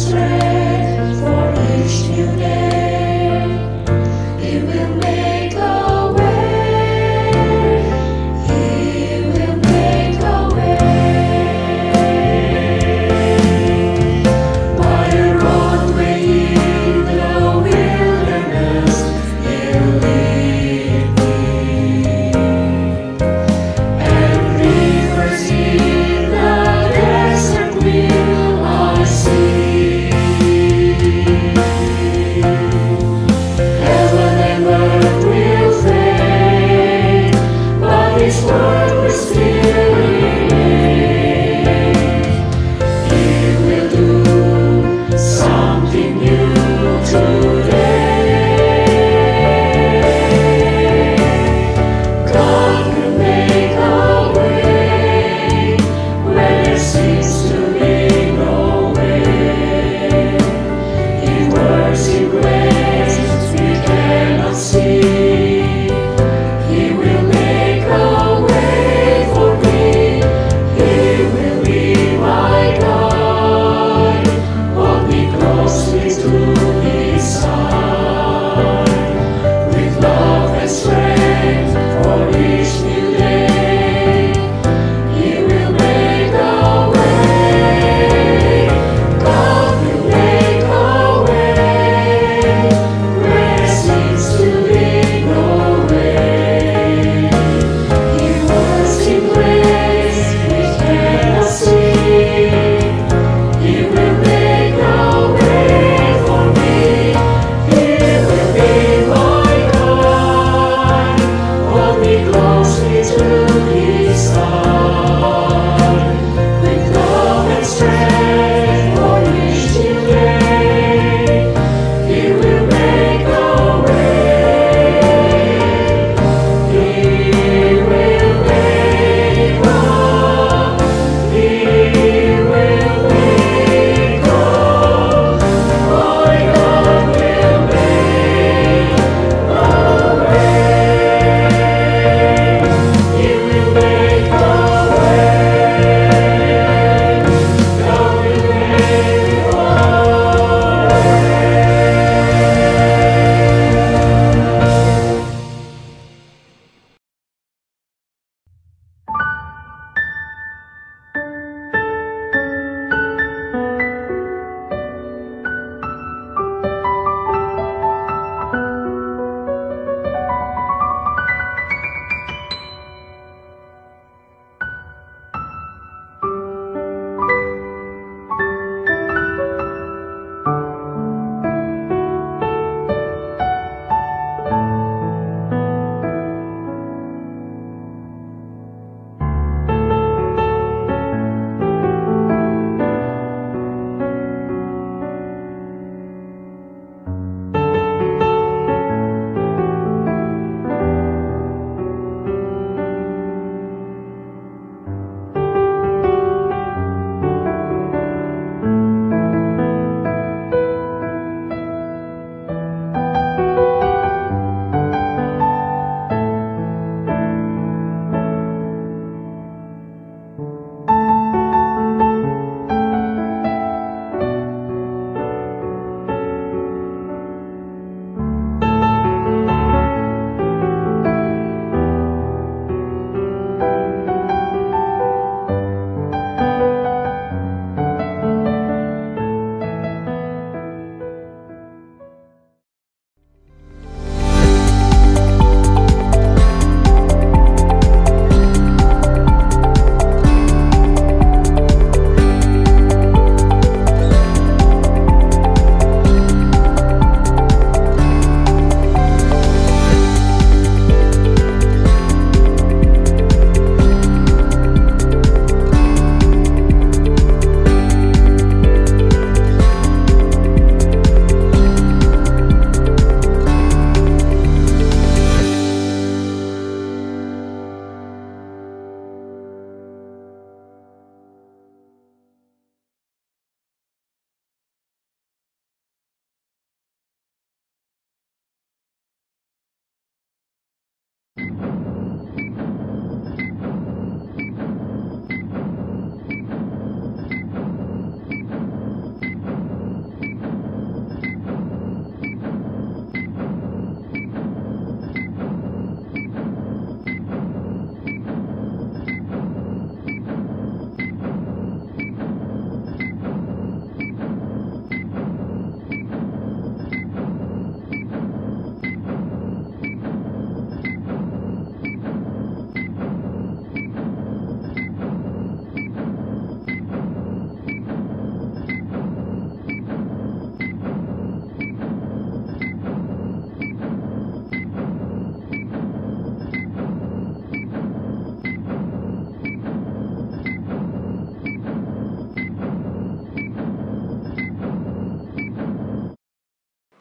strength for each new day. He will make a way. He will make a way. By a roadway in the wilderness, He'll lead me. And rivers in the desert will I see.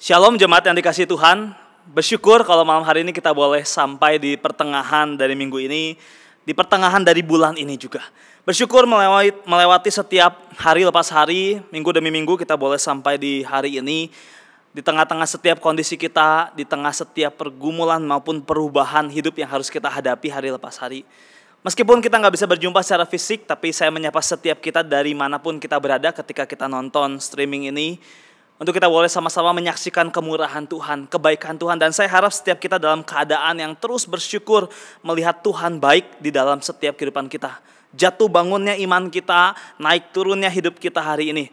Shalom jemaat yang dikasihi Tuhan. Bersyukur kalau malam hari ini kita boleh sampai di pertengahan dari minggu ini, di pertengahan dari bulan ini juga. Bersyukur melewati setiap hari lepas hari, minggu demi minggu kita boleh sampai di hari ini. Di tengah-tengah setiap kondisi kita, di tengah setiap pergumulan maupun perubahan hidup yang harus kita hadapi hari lepas hari. Meskipun kita nggak bisa berjumpa secara fisik, tapi saya menyapa setiap kita dari manapun kita berada ketika kita nonton streaming ini. Untuk kita boleh sama-sama menyaksikan kemurahan Tuhan, kebaikan Tuhan. Dan saya harap setiap kita dalam keadaan yang terus bersyukur melihat Tuhan baik di dalam setiap kehidupan kita. Jatuh bangunnya iman kita, naik turunnya hidup kita hari ini.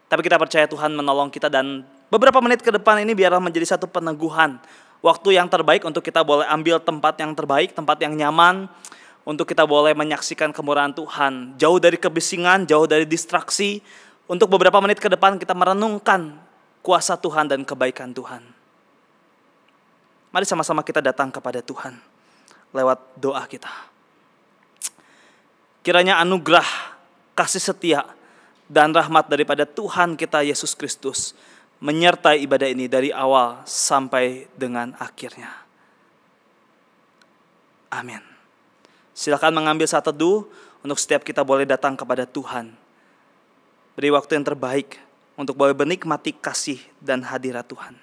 Tapi kita percaya Tuhan menolong kita, dan beberapa menit ke depan ini biarlah menjadi satu peneguhan. Waktu yang terbaik untuk kita boleh ambil tempat yang terbaik, tempat yang nyaman. Untuk kita boleh menyaksikan kemurahan Tuhan. Jauh dari kebisingan, jauh dari distraksi. Untuk beberapa menit ke depan kita merenungkan kuasa Tuhan dan kebaikan Tuhan. Mari sama-sama kita datang kepada Tuhan lewat doa kita. Kiranya anugerah, kasih setia, dan rahmat daripada Tuhan kita Yesus Kristus menyertai ibadah ini dari awal sampai dengan akhirnya. Amin. Silakan mengambil saat teduh untuk setiap kita boleh datang kepada Tuhan. Beri waktu yang terbaik untuk boleh menikmati kasih dan hadirat Tuhan.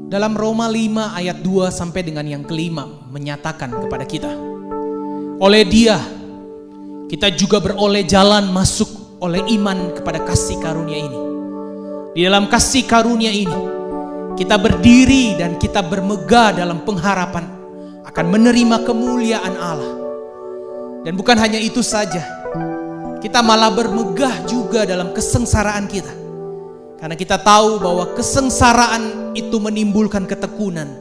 Dalam Roma 5 ayat 2 sampai dengan yang kelima menyatakan kepada kita, oleh Dia kita juga beroleh jalan masuk oleh iman kepada kasih karunia ini. Di dalam kasih karunia ini kita berdiri dan kita bermegah dalam pengharapan akan menerima kemuliaan Allah. Dan bukan hanya itu saja, kita malah bermegah juga dalam kesengsaraan kita. Karena kita tahu bahwa kesengsaraan itu menimbulkan ketekunan.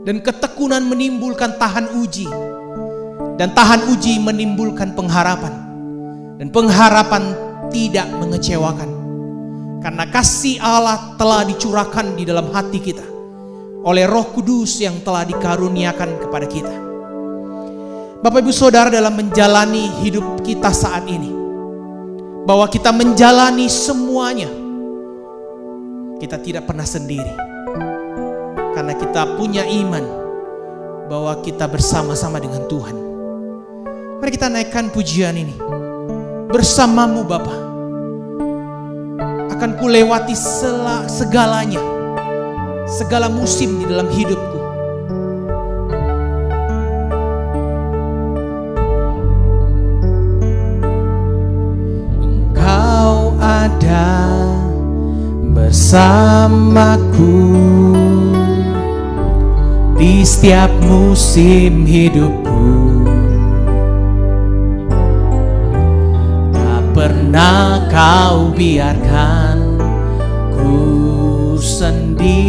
Dan ketekunan menimbulkan tahan uji. Dan tahan uji menimbulkan pengharapan. Dan pengharapan tidak mengecewakan. Karena kasih Allah telah dicurahkan di dalam hati kita oleh Roh Kudus yang telah dikaruniakan kepada kita. Bapak Ibu Saudara, dalam menjalani hidup kita saat ini, bahwa kita menjalani semuanya, kita tidak pernah sendiri. Karena kita punya iman bahwa kita bersama-sama dengan Tuhan. Mari kita naikkan pujian ini. Bersamamu Bapa akan kulewati segalanya, segala musim di dalam hidupku. Engkau ada bersamaku di setiap musim hidupku. Tak pernah kau biarkan ku sendiri.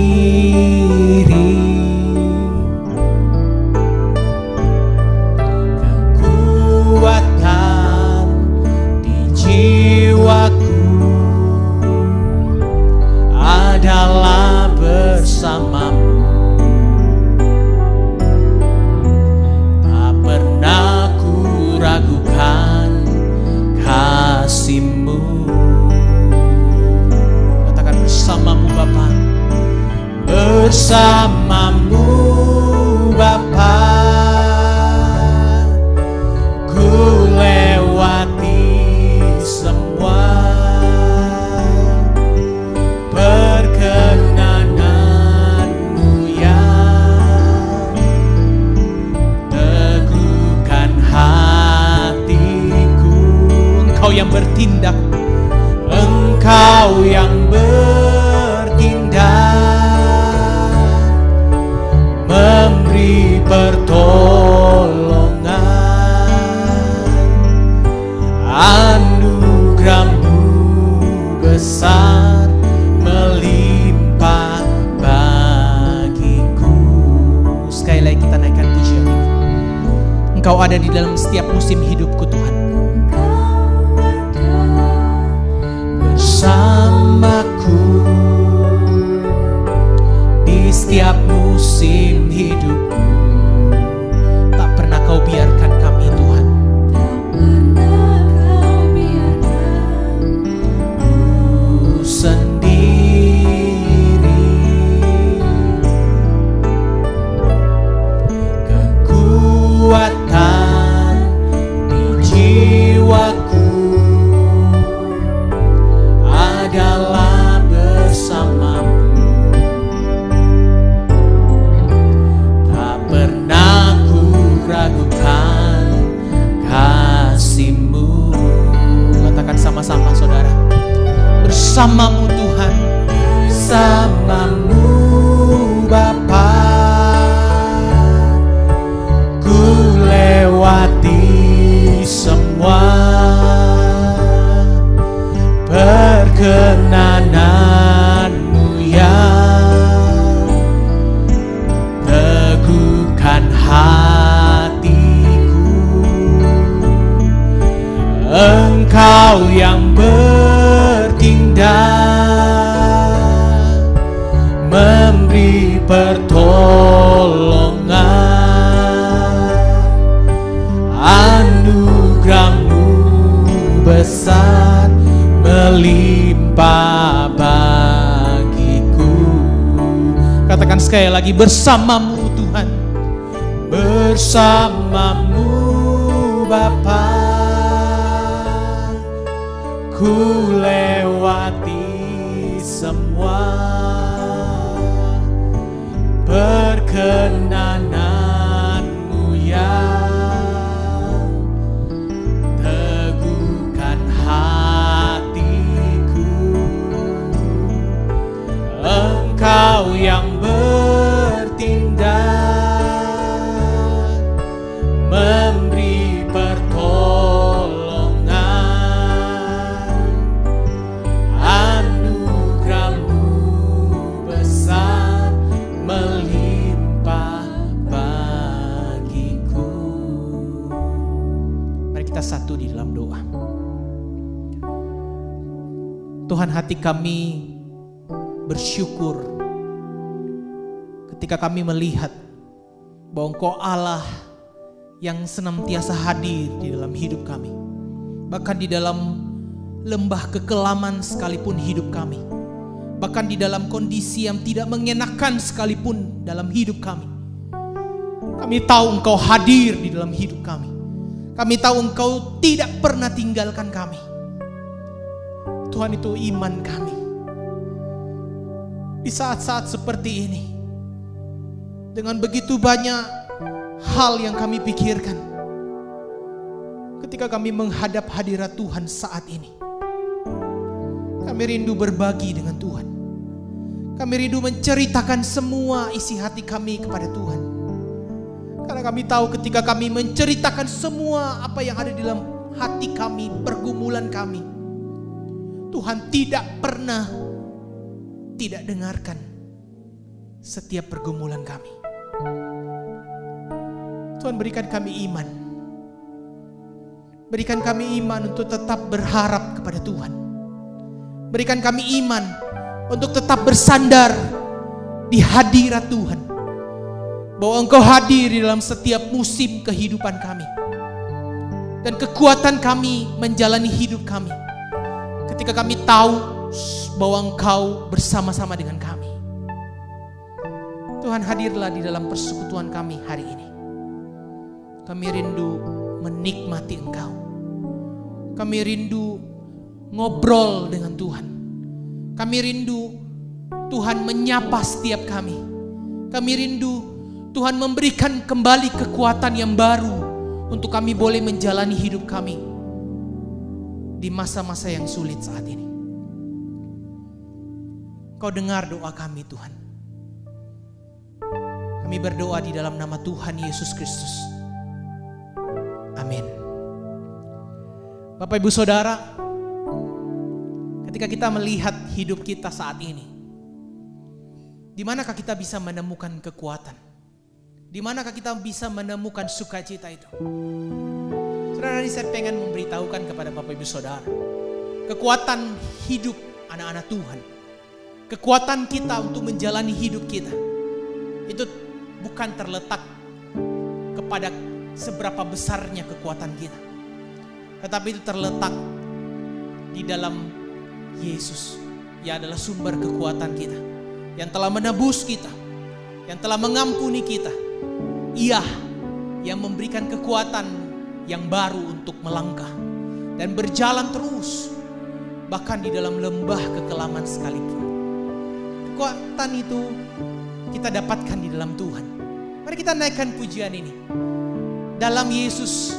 Kekuatan di jiwaku adalah bersamamu. Tak pernah ku ragukan kasih-Mu. Katakan bersamamu Bapa. Bersamamu Bapa, ku lewati semua perkenananmu yang teguhkan hatiku. Engkau yang bertindak, Engkau yang bertindak Engkau ada di dalam setiap musim hidupku Tuhan. Bersamaku di setiap musim hidupku. Tak pernah Kau biarkan kami Tuhan. Ku sendiri, kekuatan di jiwaku adalah bersamamu. Tak pernah ku ragukan kasih-Mu. Katakan sama-sama saudara. Bersamamu Tuhan, bersamamu Bapa, ku lewati semua perkenanan-Mu yang teguhkan hatiku. Engkau yang bertindak, memberi pertolongan, anugerah-Mu besar melimpah bagiku. Katakan sekali lagi, bersamamu Tuhan, bersamamu Bapa, ku lewati semua perkenanan-Mu yang teguhkan hatiku. Engkau yang bertindak, memberi pertolongan, anugerah-Mu besar melimpah bagiku. Mari kita satu di dalam doa. Tuhan, hati kami bersyukur ketika kami melihat bahwa Engkau Allah yang senantiasa hadir di dalam hidup kami. Bahkan di dalam lembah kekelaman sekalipun hidup kami. Bahkan di dalam kondisi yang tidak mengenakan sekalipun dalam hidup kami. Kami tahu Engkau hadir di dalam hidup kami. Kami tahu Engkau tidak pernah tinggalkan kami. Tuhan, itu iman kami. Di saat-saat seperti ini, dengan begitu banyak hal yang kami pikirkan, ketika kami menghadap hadirat Tuhan saat ini, kami rindu berbagi dengan Tuhan. Kami rindu menceritakan semua isi hati kami kepada Tuhan. Karena kami tahu ketika kami menceritakan semua apa yang ada di dalam hati kami, pergumulan kami, Tuhan tidak pernah tidak dengarkan setiap pergumulan kami. Tuhan, berikan kami iman. Berikan kami iman untuk tetap berharap kepada Tuhan. Berikan kami iman untuk tetap bersandar di hadirat Tuhan. Bahwa Engkau hadir di dalam setiap musim kehidupan kami. Dan kekuatan kami menjalani hidup kami ketika kami tahu bahwa Engkau bersama-sama dengan kami. Tuhan, hadirlah di dalam persekutuan kami hari ini. Kami rindu menikmati Engkau. Kami rindu ngobrol dengan Tuhan. Kami rindu Tuhan menyapa setiap kami. Kami rindu Tuhan memberikan kembali kekuatan yang baru untuk kami boleh menjalani hidup kami di masa-masa yang sulit saat ini. Kau dengar doa kami Tuhan. Kami berdoa di dalam nama Tuhan Yesus Kristus. Amin. Bapak Ibu Saudara, ketika kita melihat hidup kita saat ini, di manakah kita bisa menemukan kekuatan? Di manakah kita bisa menemukan sukacita itu? Saudara, hari saya pengen memberitahukan kepada Bapak Ibu Saudara, kekuatan hidup anak-anak Tuhan, kekuatan kita untuk menjalani hidup kita, itu bukan terletak kepada seberapa besarnya kekuatan kita, tetapi itu terletak di dalam Yesus. Ia adalah sumber kekuatan kita, yang telah menebus kita, yang telah mengampuni kita. Ia yang memberikan kekuatan yang baru untuk melangkah dan berjalan terus, bahkan di dalam lembah kekelaman sekalipun. Kekuatan itu kita dapatkan di dalam Tuhan. Mari kita naikkan pujian ini. Dalam Yesus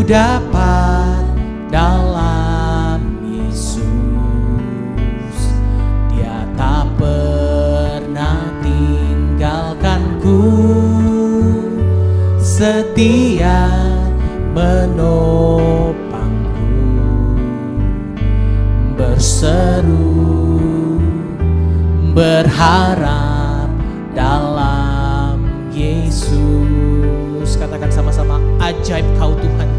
dapat dalam Yesus. Dia tak pernah tinggalkanku, setia menopangku, berseru berharap dalam Yesus. Katakan sama-sama, ajaib Kau Tuhan.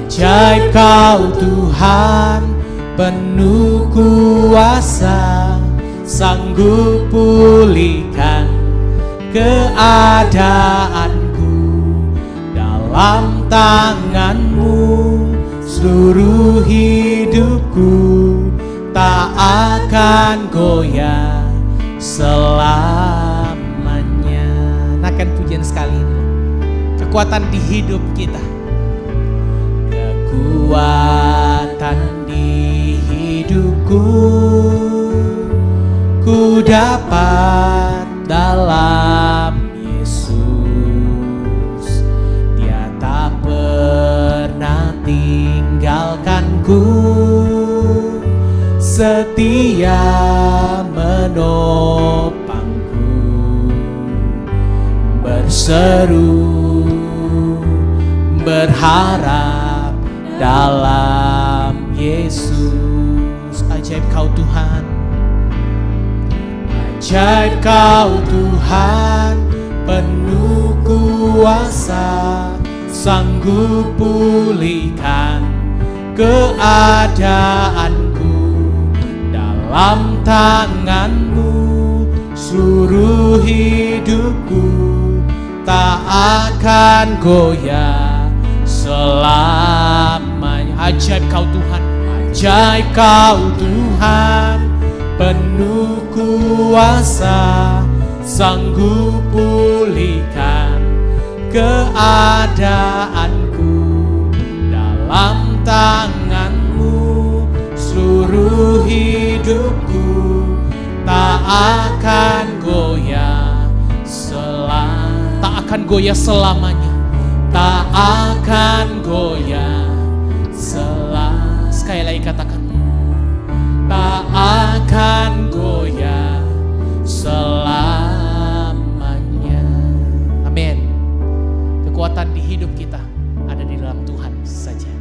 Ajaib Kau Tuhan, penuh kuasa, sanggup pulihkan keadaanku. Dalam tangan-Mu seluruh hidupku tak akan goyah selamanya. Naikkan pujian sekali ini. Kekuatan di hidup kita, kekuatan di hidupku, ku dapat dalam Yesus. Dia tak pernah tinggalkanku, setia menopangku, berseru berharap dalam Yesus. Ajaib Kau Tuhan, ajaib Kau Tuhan, penuh kuasa, sanggup pulihkan keadaanku. Dalam tangan-Mu seluruh hidupku tak akan goyah selamanya. Ajaib Kau Tuhan, ajaib Kau Tuhan, penuh kuasa, sanggup pulihkan keadaanku. Dalam tangan-Mu seluruh hidupku tak akan goyah tak akan goyah selamanya. Tak akan goyah selamanya. Sekali lagi katakan, tak akan goyah selamanya. Amin. Kekuatan di hidup kita ada di dalam Tuhan saja.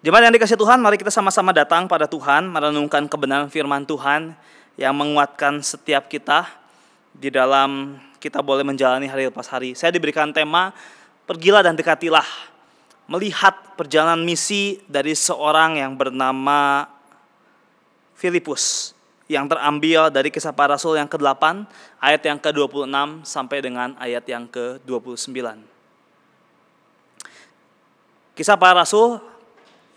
Jemaat yang dikasihi Tuhan, mari kita sama-sama datang pada Tuhan, merenungkan kebenaran firman Tuhan yang menguatkan setiap kita di dalam kita boleh menjalani hari lepas hari. Saya diberikan tema, pergilah dan dekatilah, melihat perjalanan misi dari seorang yang bernama Filipus, yang terambil dari Kisah Para Rasul yang ke-8 ayat yang ke-26 sampai dengan ayat yang ke-29. Kisah Para Rasul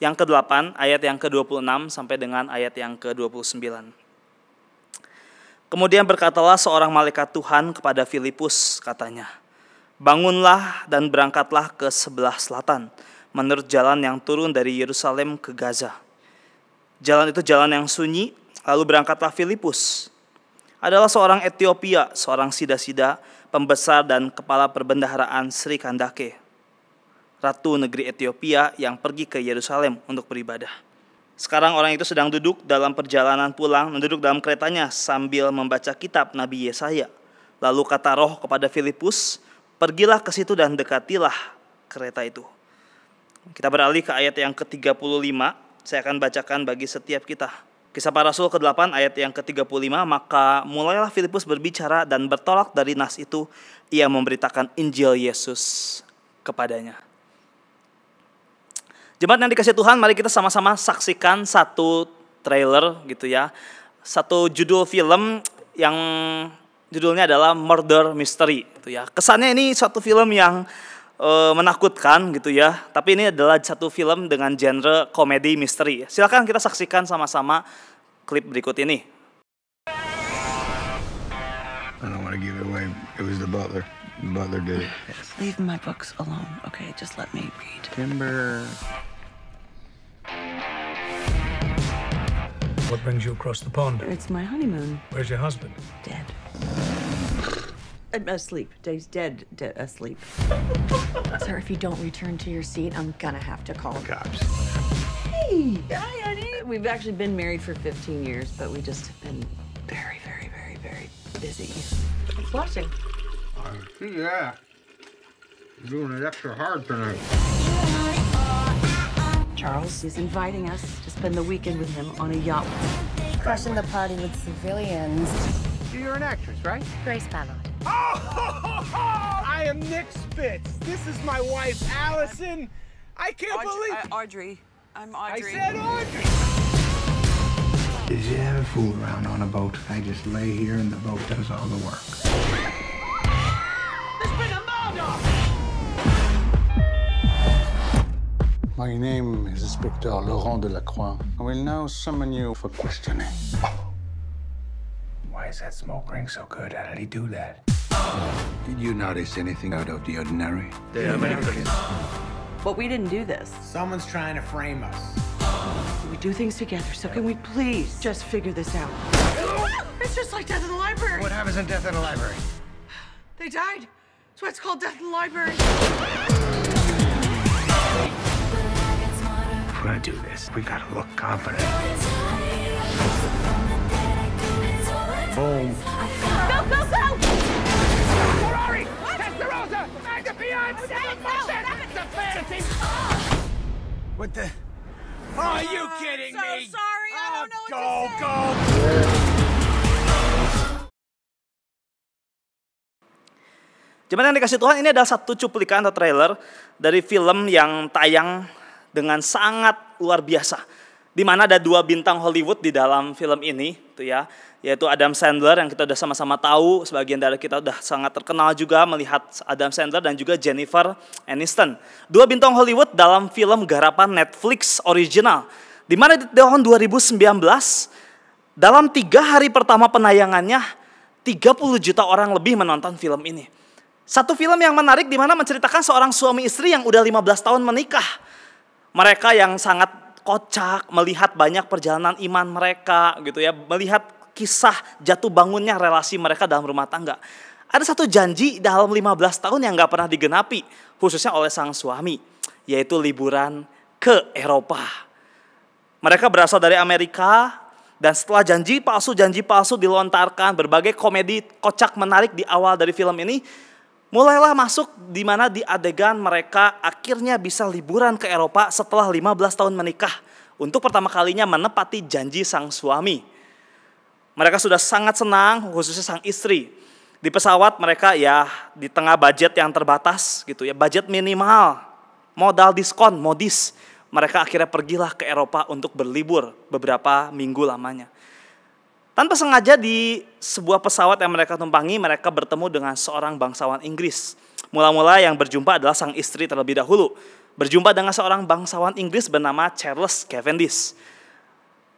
yang ke-8 ayat yang ke-26 sampai dengan ayat yang ke-29. Kemudian berkatalah seorang malaikat Tuhan kepada Filipus, katanya, bangunlah dan berangkatlah ke sebelah selatan, menurut jalan yang turun dari Yerusalem ke Gaza. Jalan itu jalan yang sunyi. Lalu berangkatlah Filipus. Adalah seorang Etiopia, seorang sida-sida, pembesar dan kepala perbendaharaan Sri Kandake. ratu negeri Ethiopia yang pergi ke Yerusalem untuk beribadah. Sekarang orang itu sedang duduk dalam perjalanan pulang, duduk dalam keretanya sambil membaca kitab Nabi Yesaya. Lalu kata Roh kepada Filipus, pergilah ke situ dan dekatilah kereta itu. Kita beralih ke ayat yang ke-35, saya akan bacakan bagi setiap kita. Kisah Para Rasul ke-8 ayat yang ke-35, maka mulailah Filipus berbicara dan bertolak dari nas itu, ia memberitakan Injil Yesus kepadanya. Jemaat yang dikasihi Tuhan, mari kita sama-sama saksikan satu trailer gitu ya. Satu judul film yang judulnya adalah Murder Mystery gitu ya. Kesannya ini satu film yang menakutkan gitu ya. Tapi ini adalah satu film dengan genre komedi misteri. Silakan kita saksikan sama-sama klip berikut ini. I don't want to give it away. It was the butler. The butler did it. Leave my books alone, okay? Just let me read. Timber. What brings you across the pond? It's my honeymoon. Where's your husband? Dead. Asleep. Dave's dead. Asleep. Sir, if you don't return to your seat, I'm gonna have to call. Cops. Hey, hi, honey. We've actually been married for 15 years, but we just have been very, very, very, very busy. It's watching. Yeah. You're doing it extra hard tonight. Charles is inviting us to spend the weekend with him on a yacht. Crashing the party with civilians. You're an actress, right? Grace Ballard. I am Nick Spitz. This is my wife, Allison. I can't believe Audrey. I'm I Audrey. said Audrey. Did you ever fool around on a boat? I just lay here and the boat does all the work. There's been a murder. My name is Inspector Laurent Delacroix. I will now summon you for questioning. Why is that smoke ring so good? How did he do that? Did you notice anything out of the ordinary? But we didn't do this. Someone's trying to frame us. We do things together, so can we please just figure this out? It's just like Death in the Library. What happens in Death in the Library? They died. That's why it's called Death in the Library. If we're gonna do this, we gotta look confident. Boom. Go, go, go! Ferrari! Testarossa! Magna Fiance! It's a fantasy! What the? Oh, are you kidding me? sorry, I don't know Go, what to Jemaat yang dikasihi Tuhan, ini adalah satu cuplikan atau trailer dari film yang tayang dengan sangat luar biasa. Di mana ada dua bintang Hollywood di dalam film ini, tuh ya, yaitu Adam Sandler yang kita udah sama-sama tahu, sebagian dari kita udah sangat terkenal juga melihat Adam Sandler, dan juga Jennifer Aniston. Dua bintang Hollywood dalam film garapan Netflix original, di mana di tahun 2019 dalam 3 hari pertama penayangannya 30 juta orang lebih menonton film ini. Satu film yang menarik di mana menceritakan seorang suami istri yang udah 15 tahun menikah. Mereka yang sangat kocak melihat banyak perjalanan iman mereka gitu ya, melihat kisah jatuh bangunnya relasi mereka dalam rumah tangga. Ada satu janji dalam 15 tahun yang gak pernah digenapi, khususnya oleh sang suami, yaitu liburan ke Eropa. Mereka berasal dari Amerika, dan setelah janji palsu dilontarkan, berbagai komedi kocak menarik di awal dari film ini, mulailah masuk di mana di adegan mereka akhirnya bisa liburan ke Eropa setelah 15 tahun menikah untuk pertama kalinya menepati janji sang suami. Mereka sudah sangat senang, khususnya sang istri. Di pesawat mereka ya di tengah budget yang terbatas gitu ya, budget minimal, modal diskon, modis. Mereka akhirnya pergilah ke Eropa untuk berlibur beberapa minggu lamanya. Tanpa sengaja di sebuah pesawat yang mereka tumpangi, mereka bertemu dengan seorang bangsawan Inggris. Mula-mula yang berjumpa adalah sang istri terlebih dahulu. Berjumpa dengan seorang bangsawan Inggris bernama Charles Cavendish.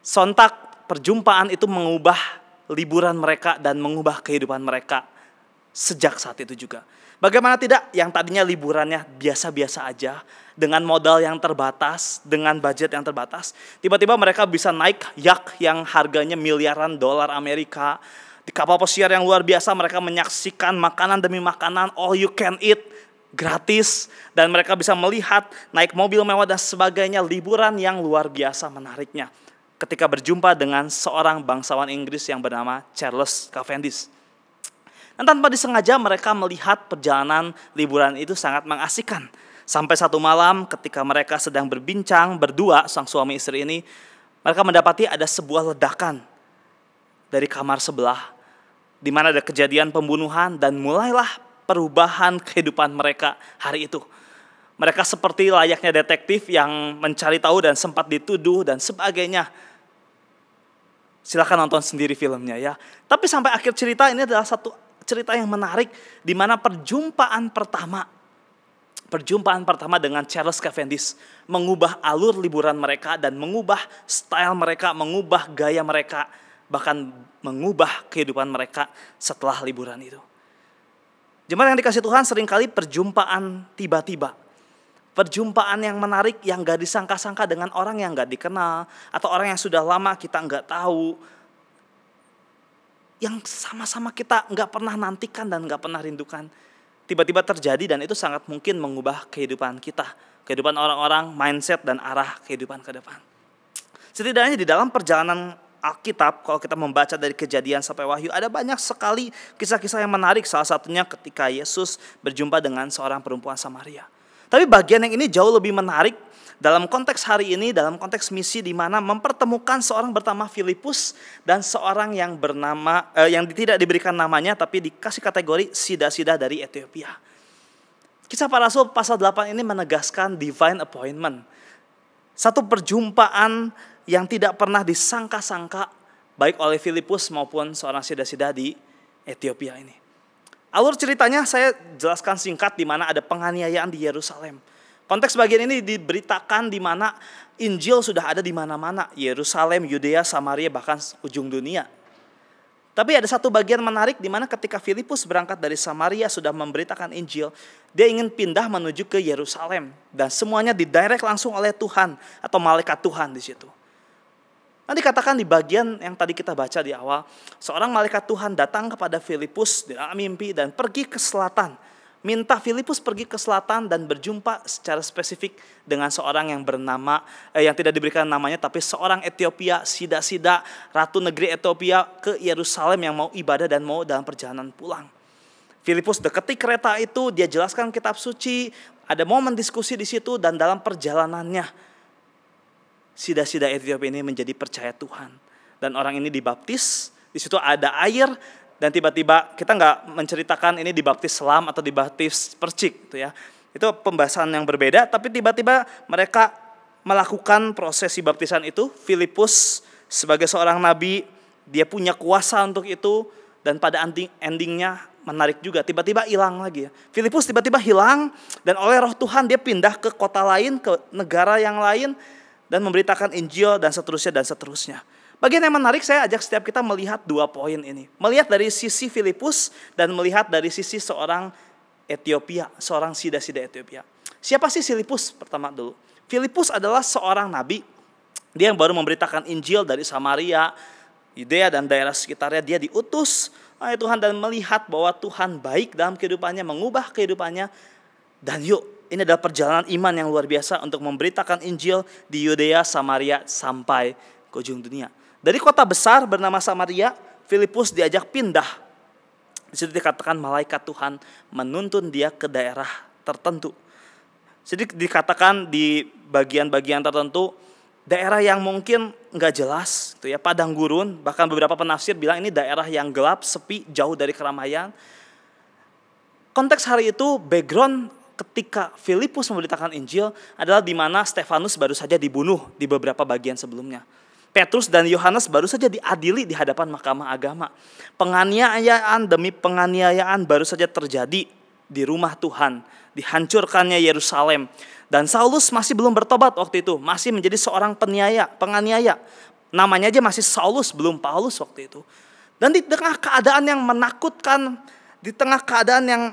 Sontak perjumpaan itu mengubah liburan mereka dan mengubah kehidupan mereka sejak saat itu juga. Bagaimana tidak, yang tadinya liburannya biasa-biasa aja, dengan modal yang terbatas, dengan budget yang terbatas, tiba-tiba mereka bisa naik yacht yang harganya miliaran dolar Amerika. Di kapal pesiar yang luar biasa mereka menyaksikan makanan demi makanan, all you can eat, gratis, dan mereka bisa melihat naik mobil mewah dan sebagainya, liburan yang luar biasa menariknya ketika berjumpa dengan seorang bangsawan Inggris yang bernama Charles Cavendish. Dan tanpa disengaja mereka melihat perjalanan liburan itu sangat mengasihkan. Sampai satu malam ketika mereka sedang berbincang berdua, sang suami istri ini, mereka mendapati ada sebuah ledakan dari kamar sebelah, di mana ada kejadian pembunuhan, dan mulailah perubahan kehidupan mereka hari itu. Mereka seperti layaknya detektif yang mencari tahu dan sempat dituduh dan sebagainya. Silakan nonton sendiri filmnya ya. Tapi sampai akhir cerita ini adalah satu cerita yang menarik, di mana perjumpaan pertama dengan Charles Cavendish mengubah alur liburan mereka dan mengubah style mereka, mengubah gaya mereka, bahkan mengubah kehidupan mereka setelah liburan itu. Jemaat yang dikasih Tuhan, seringkali perjumpaan tiba-tiba, perjumpaan yang menarik yang gak disangka-sangka dengan orang yang gak dikenal, atau orang yang sudah lama kita gak tahu, yang sama-sama kita gak pernah nantikan dan gak pernah rindukan, tiba-tiba terjadi, dan itu sangat mungkin mengubah kehidupan kita, kehidupan orang-orang, mindset dan arah kehidupan ke depan. Setidaknya di dalam perjalanan Alkitab, kalau kita membaca dari Kejadian sampai Wahyu, ada banyak sekali kisah-kisah yang menarik. Salah satunya ketika Yesus berjumpa dengan seorang perempuan Samaria. Tapi bagian yang ini jauh lebih menarik dalam konteks hari ini, dalam konteks misi, di mana mempertemukan seorang bernama Filipus dan seorang yang bernama yang tidak diberikan namanya tapi dikasih kategori sida-sida dari Ethiopia. Kisah Para Rasul pasal 8 ini menegaskan divine appointment. Satu perjumpaan yang tidak pernah disangka-sangka baik oleh Filipus maupun seorang sida-sida di Ethiopia ini. Alur ceritanya saya jelaskan singkat, di mana ada penganiayaan di Yerusalem. Konteks bagian ini diberitakan di mana Injil sudah ada di mana-mana, Yerusalem, Yudea, Samaria, bahkan ujung dunia. Tapi ada satu bagian menarik di mana ketika Filipus berangkat dari Samaria sudah memberitakan Injil, dia ingin pindah menuju ke Yerusalem, dan semuanya didirect langsung oleh Tuhan atau malaikat Tuhan di situ. Nanti dikatakan di bagian yang tadi kita baca di awal, seorang malaikat Tuhan datang kepada Filipus dalam mimpi dan pergi ke selatan. Minta Filipus pergi ke selatan dan berjumpa secara spesifik dengan seorang yang bernama, yang tidak diberikan namanya, tapi seorang Ethiopia, sida-sida, ratu negeri Ethiopia ke Yerusalem yang mau ibadah dan mau dalam perjalanan pulang. Filipus deketi kereta itu, dia jelaskan kitab suci, ada momen diskusi di situ, dan dalam perjalanannya sida-sida Ethiopia ini menjadi percaya Tuhan, dan orang ini dibaptis. Di situ ada air, dan tiba-tiba kita nggak menceritakan ini dibaptis selam atau dibaptis percik, gitu ya. Itu pembahasan yang berbeda. Tapi tiba-tiba mereka melakukan prosesi baptisan itu. Filipus sebagai seorang nabi, dia punya kuasa untuk itu, dan pada endingnya menarik juga. Tiba-tiba hilang lagi ya. Filipus tiba-tiba hilang, dan oleh Roh Tuhan dia pindah ke kota lain, ke negara yang lain, dan memberitakan Injil dan seterusnya. Bagian yang menarik, saya ajak setiap kita melihat dua poin ini. Melihat dari sisi Filipus dan melihat dari sisi seorang Ethiopia, seorang sida-sida Ethiopia. Siapa sih Filipus? Pertama dulu. Filipus adalah seorang nabi. Dia yang baru memberitakan Injil dari Samaria, Yudea dan daerah sekitarnya. Dia diutus oleh Tuhan dan melihat bahwa Tuhan baik dalam kehidupannya, mengubah kehidupannya. Dan ini adalah perjalanan iman yang luar biasa untuk memberitakan Injil di Yudea, Samaria, sampai ke ujung dunia. Dari kota besar bernama Samaria, Filipus diajak pindah. Di situ dikatakan malaikat Tuhan menuntun dia ke daerah tertentu. Jadi dikatakan di bagian-bagian tertentu, daerah yang mungkin nggak jelas, gitu ya, padang gurun. Bahkan beberapa penafsir bilang ini daerah yang gelap, sepi, jauh dari keramaian. Konteks hari itu, background ketika Filipus memberitakan Injil adalah di mana Stefanus baru saja dibunuh di beberapa bagian sebelumnya. Petrus dan Yohanes baru saja diadili di hadapan mahkamah agama. Penganiayaan demi penganiayaan baru saja terjadi di rumah Tuhan. Dihancurkannya Yerusalem. Dan Saulus masih belum bertobat waktu itu. Masih menjadi seorang penganiaya. Namanya aja masih Saulus, belum Paulus waktu itu. Dan di tengah keadaan yang menakutkan, di tengah keadaan yang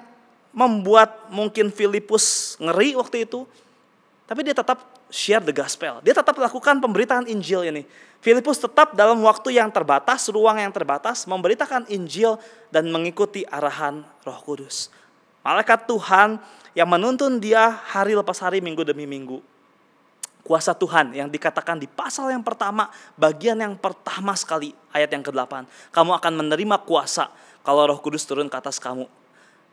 membuat mungkin Filipus ngeri waktu itu, tapi dia tetap share the gospel. Dia tetap lakukan pemberitaan Injil ini. Filipus tetap dalam waktu yang terbatas, ruang yang terbatas, memberitakan Injil dan mengikuti arahan Roh Kudus. Malaikat Tuhan yang menuntun dia hari lepas hari, minggu demi minggu. Kuasa Tuhan yang dikatakan di pasal yang pertama, bagian yang pertama sekali, ayat yang ke-8. Kamu akan menerima kuasa kalau Roh Kudus turun ke atas kamu.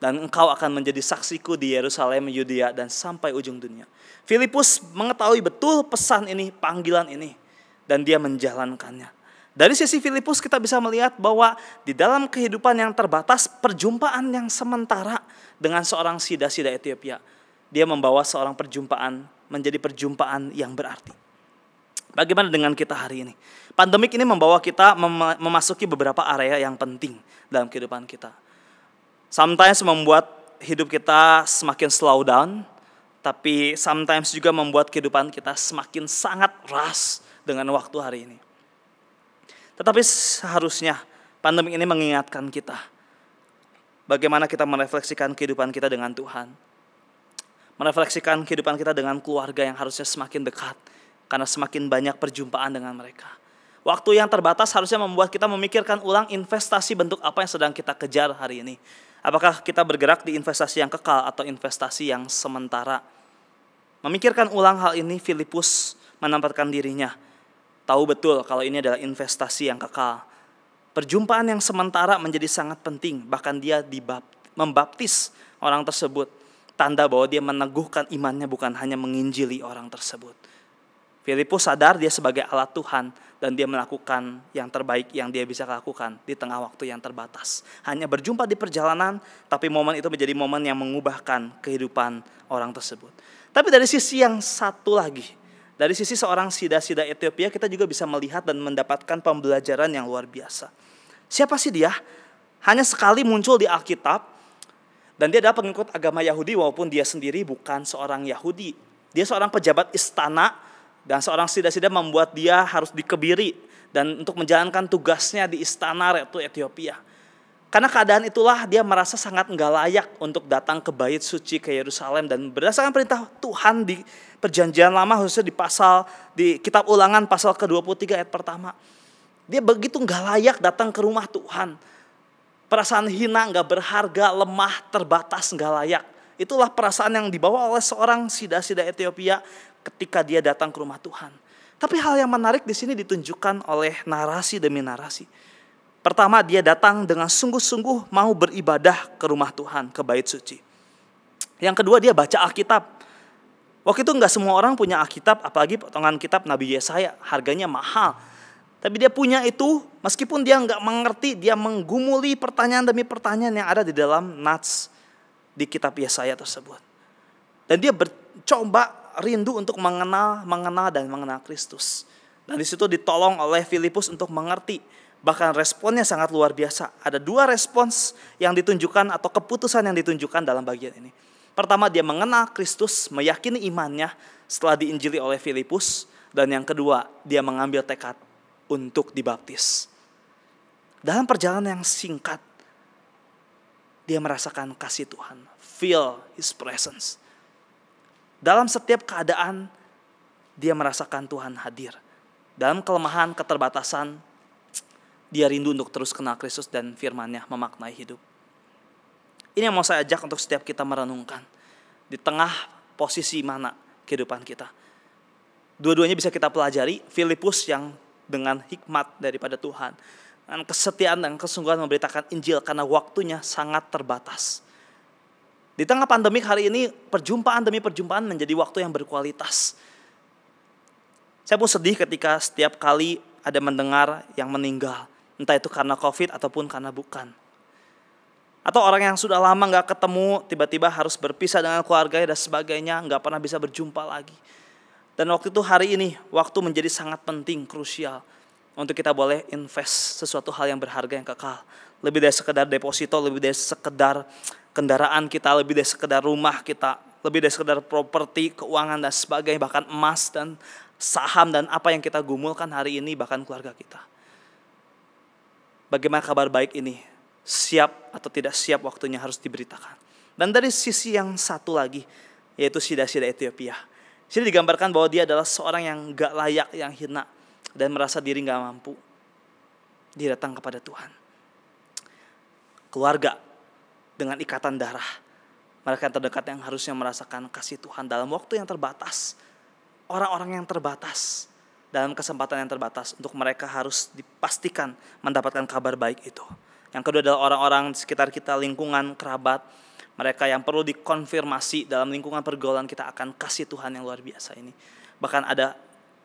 Dan engkau akan menjadi saksiku di Yerusalem, Yudea, dan sampai ujung dunia. Filipus mengetahui betul pesan ini, panggilan ini. Dan dia menjalankannya. Dari sisi Filipus kita bisa melihat bahwa di dalam kehidupan yang terbatas, perjumpaan yang sementara dengan seorang sida-sida Ethiopia, dia membawa seorang perjumpaan menjadi perjumpaan yang berarti. Bagaimana dengan kita hari ini? Pandemik ini membawa kita memasuki beberapa area yang penting dalam kehidupan kita. Sometimes membuat hidup kita semakin slow down, tapi sometimes juga membuat kehidupan kita semakin sangat rush dengan waktu hari ini. Tetapi seharusnya pandemi ini mengingatkan kita bagaimana kita merefleksikan kehidupan kita dengan Tuhan. Merefleksikan kehidupan kita dengan keluarga yang harusnya semakin dekat, karena semakin banyak perjumpaan dengan mereka. Waktu yang terbatas harusnya membuat kita memikirkan ulang investasi bentuk apa yang sedang kita kejar hari ini. Apakah kita bergerak di investasi yang kekal atau investasi yang sementara? Memikirkan ulang hal ini, Filipus menempatkan dirinya. Tahu betul kalau ini adalah investasi yang kekal. Perjumpaan yang sementara menjadi sangat penting. Bahkan dia membaptis orang tersebut. Tanda bahwa dia meneguhkan imannya, bukan hanya menginjili orang tersebut. Filipus sadar dia sebagai alat Tuhan dan dia melakukan yang terbaik yang dia bisa lakukan di tengah waktu yang terbatas. Hanya berjumpa di perjalanan, tapi momen itu menjadi momen yang mengubahkan kehidupan orang tersebut. Tapi dari sisi yang satu lagi, dari sisi seorang sida-sida Ethiopia, kita juga bisa melihat dan mendapatkan pembelajaran yang luar biasa. Siapa sih dia? Hanya sekali muncul di Alkitab, dan dia adalah pengikut agama Yahudi walaupun dia sendiri bukan seorang Yahudi. Dia seorang pejabat istana, dan seorang sida-sida membuat dia harus dikebiri dan untuk menjalankan tugasnya di istana Ratu Ethiopia. Karena keadaan itulah dia merasa sangat enggak layak untuk datang ke bait suci ke Yerusalem, dan berdasarkan perintah Tuhan di Perjanjian Lama, khususnya di Kitab Ulangan pasal ke-23 ayat pertama. Dia begitu enggak layak datang ke rumah Tuhan. Perasaan hina, enggak berharga, lemah, terbatas, enggak layak. Itulah perasaan yang dibawa oleh seorang sida-sida Ethiopia ketika dia datang ke rumah Tuhan. Tapi hal yang menarik di sini ditunjukkan oleh narasi demi narasi. Pertama, dia datang dengan sungguh-sungguh mau beribadah ke rumah Tuhan, ke bait suci. Yang kedua, dia baca Alkitab. Waktu itu enggak semua orang punya Alkitab, apalagi potongan kitab Nabi Yesaya, harganya mahal. Tapi dia punya itu, meskipun dia enggak mengerti, dia menggumuli pertanyaan demi pertanyaan yang ada di dalam nats di kitab Yesaya tersebut. Dan dia coba rindu untuk mengenal dan mengenal Kristus. Dan di situ ditolong oleh Filipus untuk mengerti. Bahkan responnya sangat luar biasa. Ada dua respons yang ditunjukkan atau keputusan yang ditunjukkan dalam bagian ini. Pertama, dia mengenal Kristus, meyakini imannya setelah diinjili oleh Filipus. Dan yang kedua, dia mengambil tekad untuk dibaptis. Dalam perjalanan yang singkat, dia merasakan kasih Tuhan. Feel His presence. Dalam setiap keadaan, dia merasakan Tuhan hadir. Dalam kelemahan, keterbatasan, dia rindu untuk terus kenal Kristus dan firman-Nya memaknai hidup. Ini yang mau saya ajak untuk setiap kita merenungkan. Di tengah posisi mana kehidupan kita. Dua-duanya bisa kita pelajari. Filipus yang dengan hikmat daripada Tuhan, dengan kesetiaan dan kesungguhan memberitakan Injil karena waktunya sangat terbatas. Di tengah pandemik hari ini, perjumpaan demi perjumpaan menjadi waktu yang berkualitas. Saya pun sedih ketika setiap kali ada mendengar yang meninggal. Entah itu karena COVID ataupun karena bukan. Atau orang yang sudah lama gak ketemu, tiba-tiba harus berpisah dengan keluarganya dan sebagainya, gak pernah bisa berjumpa lagi. Dan waktu itu hari ini, waktu menjadi sangat penting, krusial. Untuk kita boleh invest sesuatu hal yang berharga, yang kekal. Lebih dari sekedar deposito, lebih dari sekedar kendaraan kita, lebih dari sekedar rumah kita, lebih dari sekedar properti, keuangan dan sebagainya, bahkan emas dan saham dan apa yang kita gumulkan hari ini, bahkan keluarga kita. Bagaimana kabar baik ini? Siap atau tidak siap waktunya harus diberitakan. Dan dari sisi yang satu lagi, yaitu sida-sida Ethiopia. Sini digambarkan bahwa dia adalah seorang yang gak layak, yang hina, dan merasa diri gak mampu. Dia datang kepada Tuhan. Keluarga dengan ikatan darah Mereka yang terdekat yang harusnya merasakan kasih Tuhan dalam waktu yang terbatas. Orang-orang yang terbatas dalam kesempatan yang terbatas, untuk mereka harus dipastikan mendapatkan kabar baik itu. Yang kedua adalah orang-orang di sekitar kita, lingkungan, kerabat, mereka yang perlu dikonfirmasi dalam lingkungan pergaulan kita akan kasih Tuhan yang luar biasa ini. Bahkan ada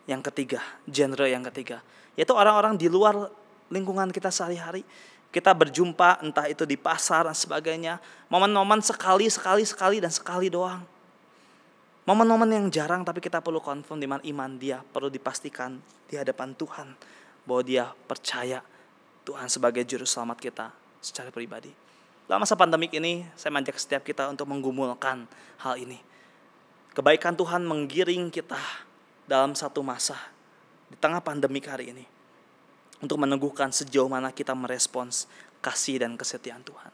yang ketiga, genre yang ketiga, yaitu orang-orang di luar lingkungan kita sehari-hari. Kita berjumpa entah itu di pasar dan sebagainya, momen-momen sekali doang. Momen-momen yang jarang, tapi kita perlu confirm di mana iman dia perlu dipastikan di hadapan Tuhan bahwa dia percaya Tuhan sebagai juru selamat kita secara pribadi. Dalam masa pandemik ini, saya mengajak setiap kita untuk menggumulkan hal ini. Kebaikan Tuhan menggiring kita dalam satu masa di tengah pandemik hari ini, untuk meneguhkan sejauh mana kita merespons kasih dan kesetiaan Tuhan.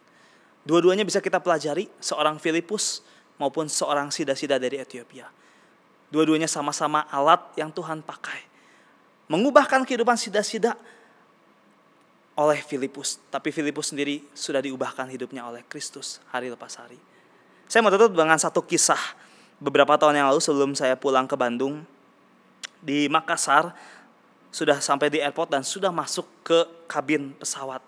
Dua-duanya bisa kita pelajari, seorang Filipus maupun seorang sida-sida dari Ethiopia. Dua-duanya sama-sama alat yang Tuhan pakai, mengubahkan kehidupan sida-sida oleh Filipus. Tapi Filipus sendiri sudah diubahkan hidupnya oleh Kristus hari lepas hari. Saya mau tutup dengan satu kisah. Beberapa tahun yang lalu sebelum saya pulang ke Bandung, di Makassar, sudah sampai di airport dan sudah masuk ke kabin pesawat.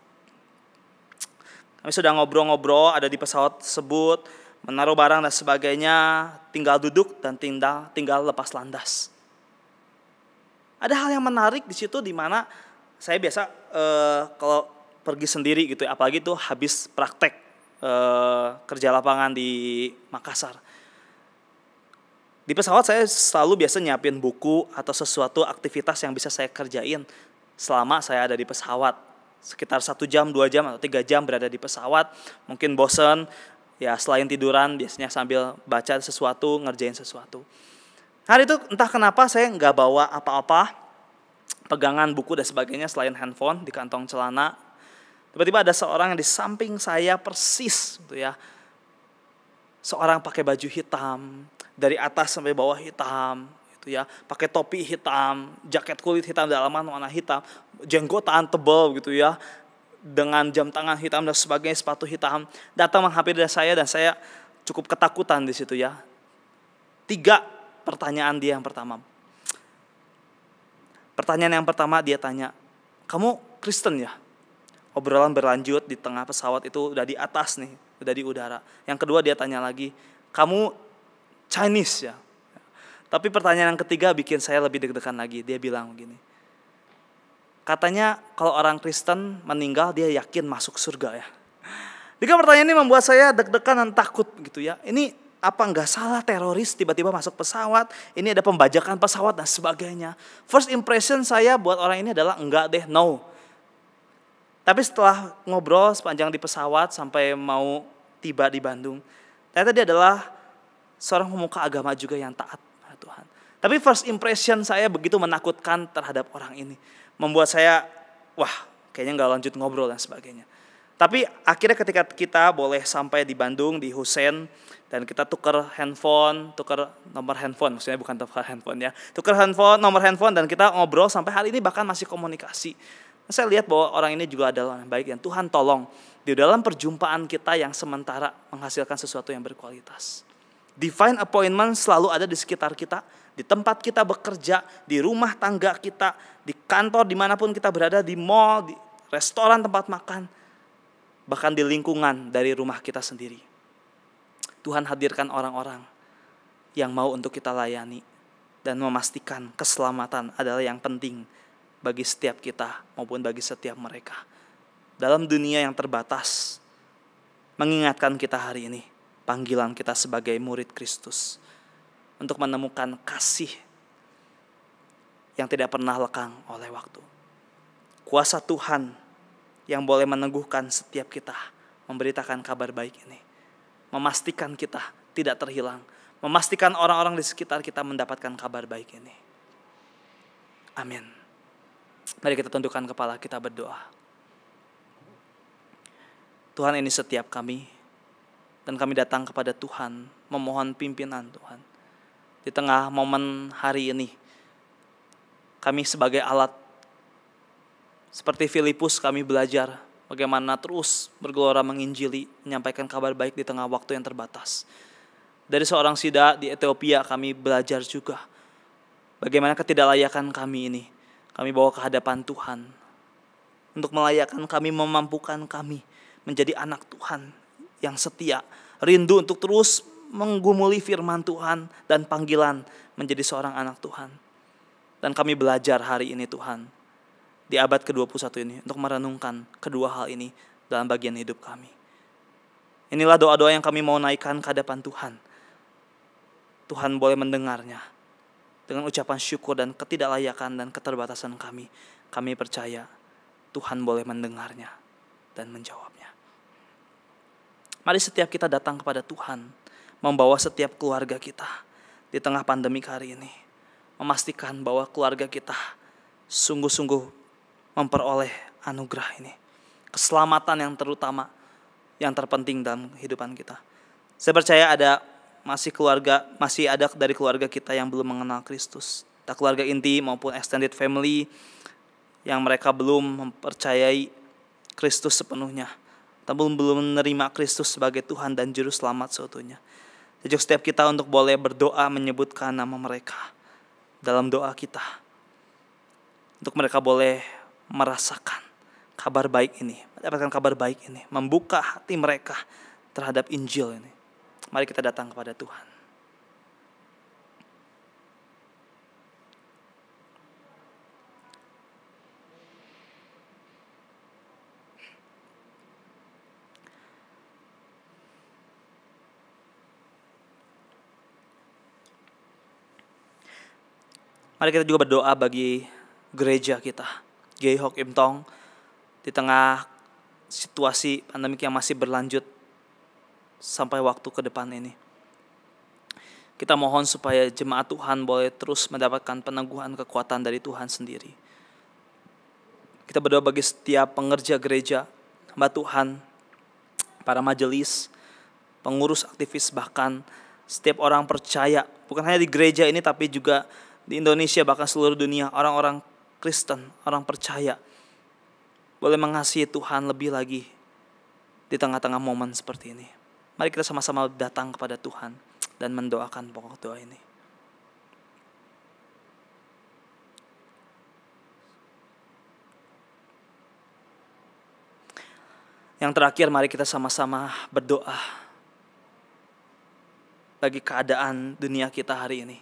Kami sudah ngobrol-ngobrol, ada di pesawat tersebut, menaruh barang dan sebagainya, tinggal duduk dan tinggal lepas landas. Ada hal yang menarik di situ, di mana saya biasa kalau pergi sendiri gitu, apalagi itu habis praktek kerja lapangan di Makassar. Di pesawat saya selalu biasa nyiapin buku atau sesuatu aktivitas yang bisa saya kerjain selama saya ada di pesawat. Sekitar 1 jam, 2 jam, atau 3 jam berada di pesawat. Mungkin bosen, ya selain tiduran biasanya sambil baca sesuatu, ngerjain sesuatu. Hari itu entah kenapa saya nggak bawa apa-apa, pegangan buku dan sebagainya selain handphone di kantong celana. Tiba-tiba ada seorang yang di samping saya persis gitu ya. Seorang pakai baju hitam, dari atas sampai bawah hitam, gitu ya, pakai topi hitam, jaket kulit hitam, dalaman warna hitam, jenggotan tebal gitu ya, dengan jam tangan hitam dan sebagainya, sepatu hitam, datang menghampiri saya dan saya cukup ketakutan di situ ya. 3 pertanyaan dia yang pertama. Pertanyaan yang pertama dia tanya, "Kamu Kristen ya?" Obrolan berlanjut di tengah pesawat itu udah di atas nih, udah di udara. Yang kedua dia tanya lagi, "Kamu Chinese ya?" Tapi pertanyaan yang ketiga bikin saya lebih deg-degan lagi. Dia bilang begini, katanya kalau orang Kristen meninggal dia yakin masuk surga ya. Jadi pertanyaan ini membuat saya deg-degan dan takut gitu ya. Ini apa nggak salah teroris tiba-tiba masuk pesawat, ini ada pembajakan pesawat dan sebagainya. First impression saya buat orang ini adalah enggak deh, no. Tapi setelah ngobrol sepanjang di pesawat sampai mau tiba di Bandung, ternyata dia adalah seorang pemuka agama juga yang taat pada Tuhan. Tapi first impression saya begitu menakutkan terhadap orang ini, membuat saya, wah kayaknya nggak lanjut ngobrol dan sebagainya. Tapi akhirnya ketika kita boleh sampai di Bandung, di Hussein, dan kita tukar nomor handphone, maksudnya bukan tukar handphone ya, nomor handphone dan kita ngobrol sampai hari ini bahkan masih komunikasi. Saya lihat bahwa orang ini juga adalah orang baik yang Tuhan tolong di dalam perjumpaan kita yang sementara menghasilkan sesuatu yang berkualitas. Divine appointment selalu ada di sekitar kita, di tempat kita bekerja, di rumah tangga kita, di kantor, dimanapun kita berada, di mall, di restoran, tempat makan, bahkan di lingkungan dari rumah kita sendiri. Tuhan hadirkan orang-orang yang mau untuk kita layani dan memastikan keselamatan adalah yang penting bagi setiap kita maupun bagi setiap mereka. Dalam dunia yang terbatas, mengingatkan kita hari ini, panggilan kita sebagai murid Kristus untuk menemukan kasih yang tidak pernah lekang oleh waktu. Kuasa Tuhan yang boleh meneguhkan setiap kita, memberitakan kabar baik ini, memastikan kita tidak terhilang, memastikan orang-orang di sekitar kita mendapatkan kabar baik ini. Amin. Mari kita tundukkan kepala, kita berdoa. Tuhan, ini setiap kami, dan kami datang kepada Tuhan, memohon pimpinan Tuhan. Di tengah momen hari ini, kami sebagai alat, seperti Filipus kami belajar bagaimana terus bergelora menginjili, menyampaikan kabar baik di tengah waktu yang terbatas. Dari seorang sida di Ethiopia kami belajar juga bagaimana ketidaklayakan kami ini. Kami bawa ke hadapan Tuhan untuk melayakkan kami, memampukan kami menjadi anak Tuhan yang setia, rindu untuk terus menggumuli firman Tuhan dan panggilan menjadi seorang anak Tuhan. Dan kami belajar hari ini Tuhan, di abad ke-21 ini, untuk merenungkan kedua hal ini dalam bagian hidup kami. Inilah doa-doa yang kami mau naikkan ke hadapan Tuhan. Tuhan boleh mendengarnya. Dengan ucapan syukur dan ketidaklayakan dan keterbatasan kami, kami percaya Tuhan boleh mendengarnya dan menjawabnya. Mari setiap kita datang kepada Tuhan, membawa setiap keluarga kita di tengah pandemi hari ini, memastikan bahwa keluarga kita sungguh-sungguh memperoleh anugerah ini, keselamatan yang terutama, yang terpenting dalam kehidupan kita. Saya percaya masih ada dari keluarga kita yang belum mengenal Kristus, tak keluarga inti maupun extended family yang mereka belum mempercayai Kristus sepenuhnya, atau belum menerima Kristus sebagai Tuhan dan Juru Selamat seutuhnya. Sejak setiap kita untuk boleh berdoa menyebutkan nama mereka dalam doa kita, untuk mereka boleh merasakan kabar baik ini, mendapatkan kabar baik ini, membuka hati mereka terhadap Injil ini. Mari kita datang kepada Tuhan. Mari kita juga berdoa bagi gereja kita, Gay Hok Im Tong, di tengah situasi pandemik yang masih berlanjut sampai waktu ke depan ini. Kita mohon supaya jemaat Tuhan boleh terus mendapatkan peneguhan kekuatan dari Tuhan sendiri. Kita berdoa bagi setiap pengerja gereja, hamba Tuhan, para majelis, pengurus aktivis, bahkan setiap orang percaya, bukan hanya di gereja ini tapi juga di Indonesia, bahkan seluruh dunia, orang-orang Kristen, orang percaya, boleh mengasihi Tuhan lebih lagi di tengah-tengah momen seperti ini. Mari kita sama-sama datang kepada Tuhan dan mendoakan pokok doa ini. Yang terakhir, mari kita sama-sama berdoa bagi keadaan dunia kita hari ini.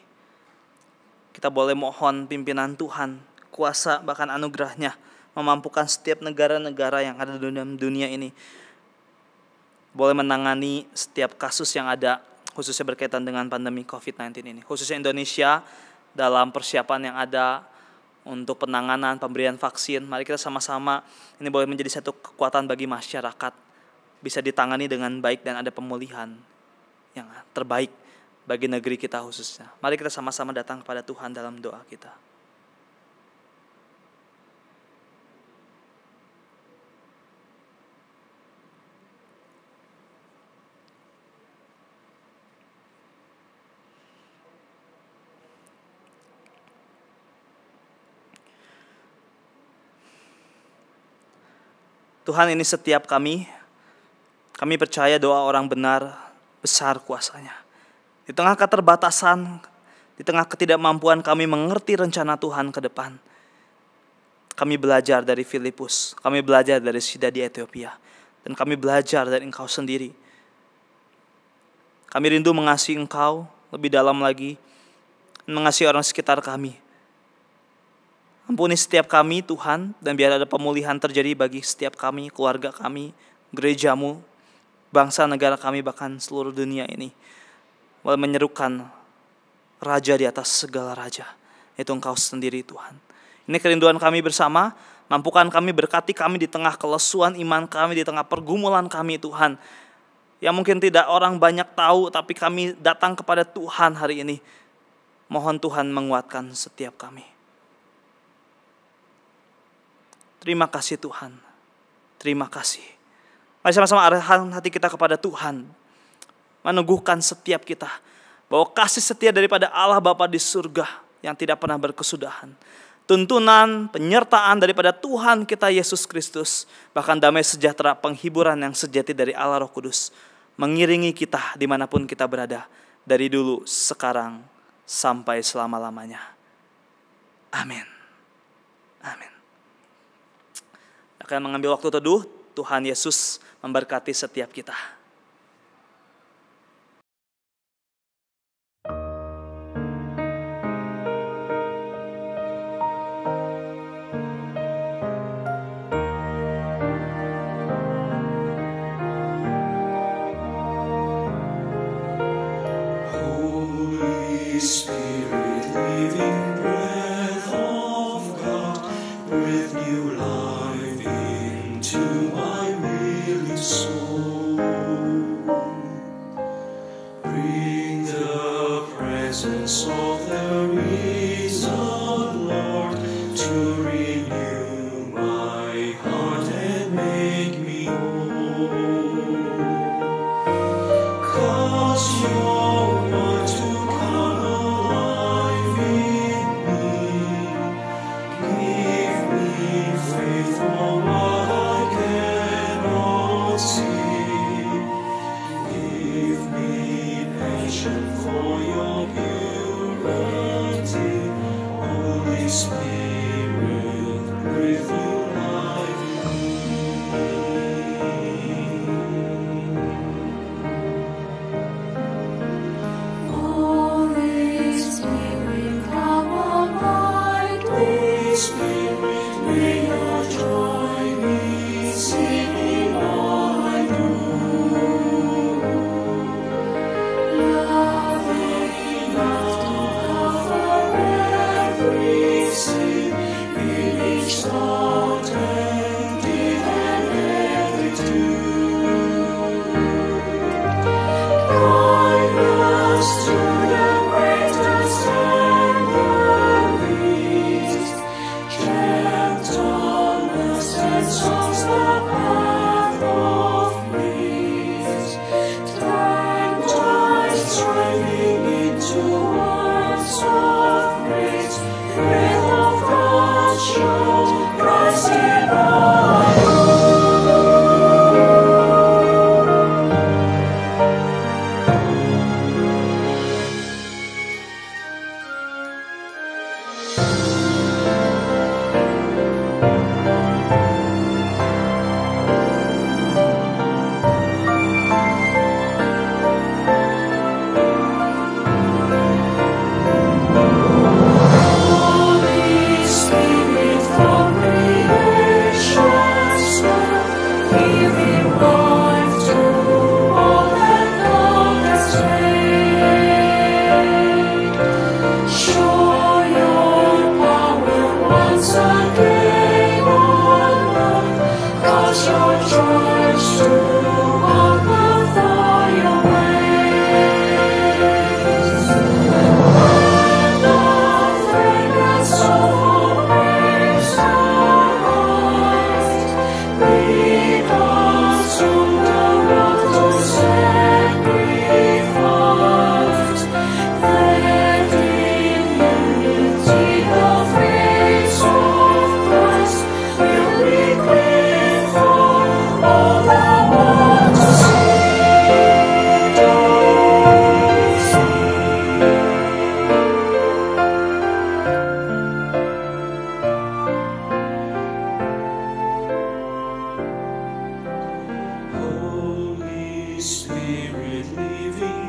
Kita boleh mohon pimpinan Tuhan, kuasa bahkan anugerahnya, memampukan setiap negara-negara yang ada di dalam dunia ini boleh menangani setiap kasus yang ada, khususnya berkaitan dengan pandemi COVID-19 ini. Khususnya Indonesia dalam persiapan yang ada untuk penanganan, pemberian vaksin. Mari kita sama-sama, ini boleh menjadi satu kekuatan bagi masyarakat, bisa ditangani dengan baik dan ada pemulihan yang terbaik bagi negeri kita khususnya. Mari kita sama-sama datang kepada Tuhan dalam doa kita. Tuhan, ini setiap kami percaya doa orang benar besar kuasanya. Di tengah keterbatasan, di tengah ketidakmampuan kami mengerti rencana Tuhan ke depan, kami belajar dari Filipus, kami belajar dari sida di Ethiopia, dan kami belajar dari Engkau sendiri. Kami rindu mengasihi Engkau lebih dalam lagi, mengasihi orang sekitar kami. Ampuni setiap kami Tuhan, dan biar ada pemulihan terjadi bagi setiap kami, keluarga kami, gerejamu, bangsa negara kami, bahkan seluruh dunia ini. Boleh menyerukan Raja di atas segala raja, yaitu Engkau sendiri Tuhan. Ini kerinduan kami bersama, mampukan kami, berkati kami di tengah kelesuan iman kami, di tengah pergumulan kami Tuhan. Yang mungkin tidak orang banyak tahu, tapi kami datang kepada Tuhan hari ini. Mohon Tuhan menguatkan setiap kami. Terima kasih Tuhan. Terima kasih. Mari sama-sama arahkan hati kita kepada Tuhan. Meneguhkan setiap kita bahwa kasih setia daripada Allah Bapa di surga yang tidak pernah berkesudahan, tuntunan, penyertaan daripada Tuhan kita Yesus Kristus, bahkan damai sejahtera, penghiburan yang sejati dari Allah Roh Kudus, mengiringi kita dimanapun kita berada, dari dulu, sekarang, sampai selama-lamanya. Amin. Amin. Akan mengambil waktu teduh. Tuhan Yesus memberkati setiap kita. Spirit, living breath of God, breathe new life into my willing soul. Bring the presence of the risen Lord to renew my heart and make me whole. 'Cause you're one to come alive in me. Give me faith for what I cannot see. Give me passion for your purity. Holy Spirit, breathe new life in me. Holy Spirit, come abide with Spirit, May your joy be seen in all I do. Love enough to cover every sin, in each thought and deed and every tune. Guide us to the greatest and the least. Gentleness and songs the path of peace. Turn joy striving into words of praise. Breath of God, show Christ in all. Holy Spirit from creation's birth, giving life to all that God has made. Show your power once again on earth, 'cause your church to walk before your ways. Let the fragrance of your praise arise. Lead us on the road to sacrifice. That in unity the face of Christ will be clear for all the world to see. Holy Spirit, living